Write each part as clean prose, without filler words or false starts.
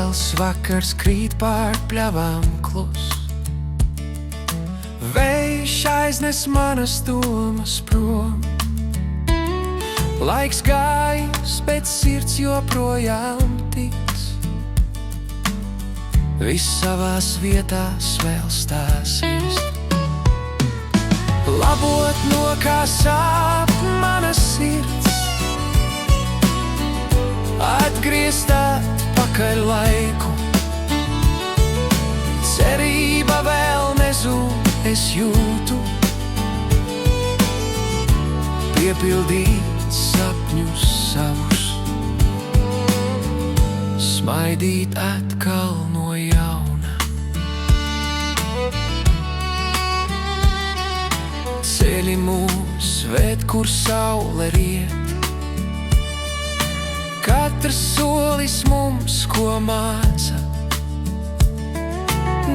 Vēls vakars krīt pār pļavām klus. Vējš aiznes manas domas prom. Laiks gājis, bet sirds joprojām tic. Viss savās vietās vēl stāsīs. Labot no kā sāp mana sirds, atgriezt atpakaļ laiku. Cerība vēl nezūd, es jūtu, piepildīt sapņus savus, smaidīt atkal no jauna. Ceļi mūs ved, kur saule riet, katrs solis mums ko māca.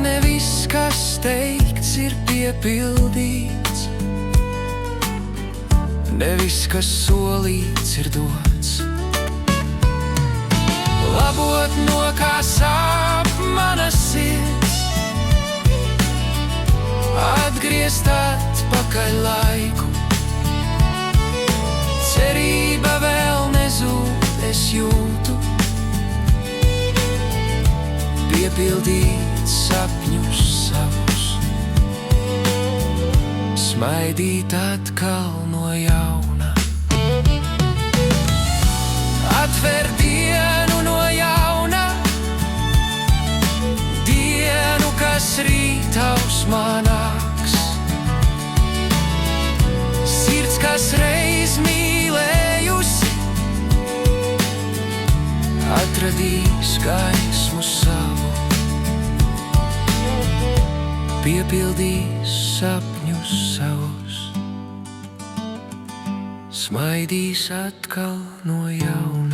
Ne viss, kas teikts, ir piepildīts, ne viss, kas solīts, ir dots. Labot no kā sāp mana sirds, atgriezt atpakaļ laiku. Cerība vēl nezūd, es jūtu, piepildīt sapņus savus, smaidīt atkal no jauna. Atver dienu no jauna, dienu, kas rīt ausmā nāks. Sirds, kas reiz mīlējusi, atradīs gaismu savu, piepildīs sapņus savus, smaidīs atkal no jauna.